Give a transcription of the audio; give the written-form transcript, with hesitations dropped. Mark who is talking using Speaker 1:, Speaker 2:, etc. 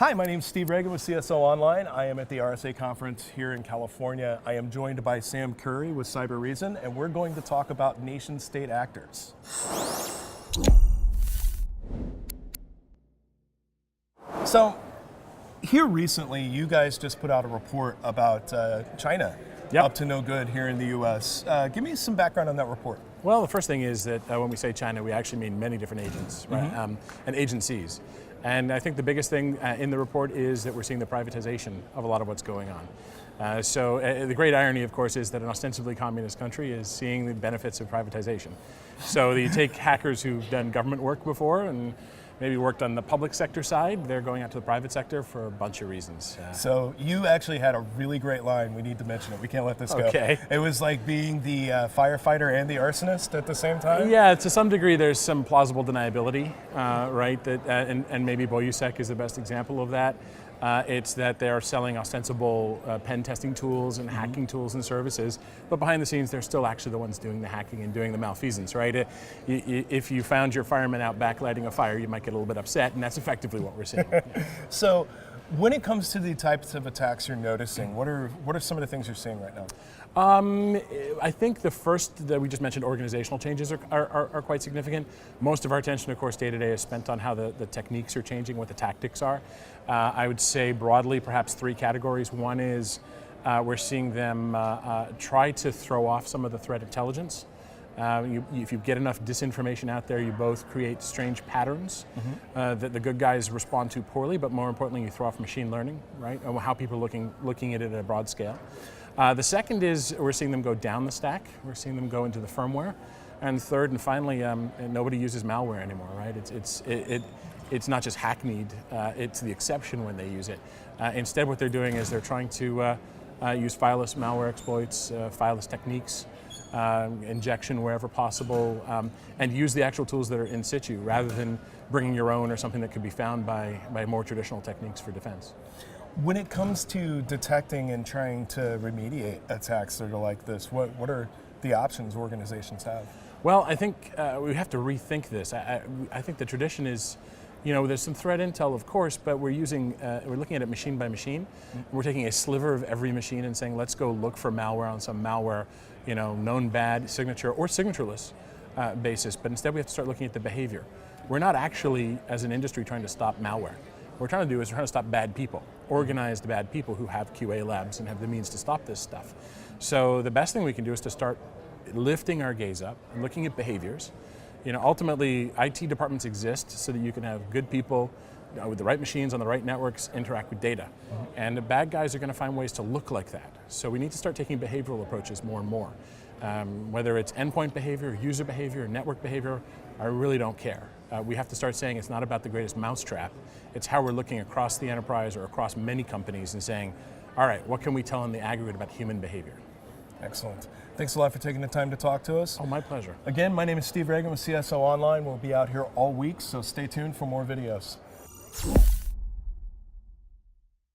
Speaker 1: Hi, my name is Steve Reagan with CSO Online. I am at the RSA conference here in California. I am joined by Sam Curry with cybereason, and we're going to talk about nation-state actors. So, here recently, you guys just put out a report about China up to no good here in the US. Give me some background on that report.
Speaker 2: Well, the first thing is that when we say China, we actually mean many different agents, right? And agencies. And I think the biggest thing in the report is that we're seeing the privatization of a lot of what's going on. So the great irony, of course, is that an ostensibly communist country is seeing the benefits of privatization. So you take hackers who've done government work before and maybe worked on the public sector side, they're going out to the private sector for a bunch of reasons.
Speaker 1: So you actually had a really great line. We need to mention it. We can't let this go.
Speaker 2: Okay.
Speaker 1: It was like being the firefighter and the arsonist at the same time?
Speaker 2: Yeah, to some degree there's some plausible deniability, right? That, and maybe Boyusek is the best example of that. It's that they're selling ostensible pen testing tools and hacking tools and services, but behind the scenes they're still actually the ones doing the hacking and doing the malfeasance, right? If you found your fireman out back lighting a fire, you might get a little bit upset, and that's effectively what we're seeing.
Speaker 1: So, when it comes to the types of attacks you're noticing, what are some of the things you're seeing right now?
Speaker 2: I think the first that we just mentioned, organizational changes are quite significant. Most of our attention, of course, day to day is spent on how the techniques are changing, what the tactics are. I would say broadly, perhaps three categories. One is we're seeing them try to throw off some of the threat intelligence. If you get enough disinformation out there, you both create strange patterns that the good guys respond to poorly, but more importantly, you throw off machine learning, right? And how people are looking at it at a broad scale. The second is we're seeing them go down the stack. We're seeing them go into the firmware. And third and finally, nobody uses malware anymore, right? It's not just hackneyed, it's the exception when they use it. Instead, what they're doing is they're trying to use fileless malware exploits, fileless techniques, injection wherever possible, and use the actual tools that are in situ rather than bringing your own or something that could be found by more traditional techniques for defense.
Speaker 1: When it comes to detecting and trying to remediate attacks that are like this, what are the options organizations have? Well, I think we have to rethink this.
Speaker 2: I think the tradition is, there's some threat intel, of course, but we're looking at it machine by machine. We're taking a sliver of every machine and saying, let's go look for malware on some malware, known bad signature or signatureless basis. But instead, we have to start looking at the behavior. We're not actually, as an industry, trying to stop malware. What we're trying to do is we're trying to stop bad people, organized bad people who have QA labs and have the means to stop this stuff. So the best thing we can do is to start lifting our gaze up and looking at behaviors. Ultimately, IT departments exist so that you can have good people with the right machines on the right networks interact with data. And the bad guys are going to find ways to look like that. So we need to start taking behavioral approaches more and more. Whether it's endpoint behavior, user behavior, network behavior, I really don't care. We have to start saying it's not about the greatest mousetrap. It's how we're looking across the enterprise or across many companies and saying, all right, what can we tell in the aggregate about human behavior?
Speaker 1: Excellent. Thanks a lot for taking the time to talk to us.
Speaker 2: Oh, my pleasure.
Speaker 1: Again, my name is Steve Reagan with CSO Online. We'll be out here all week, so stay tuned for more videos.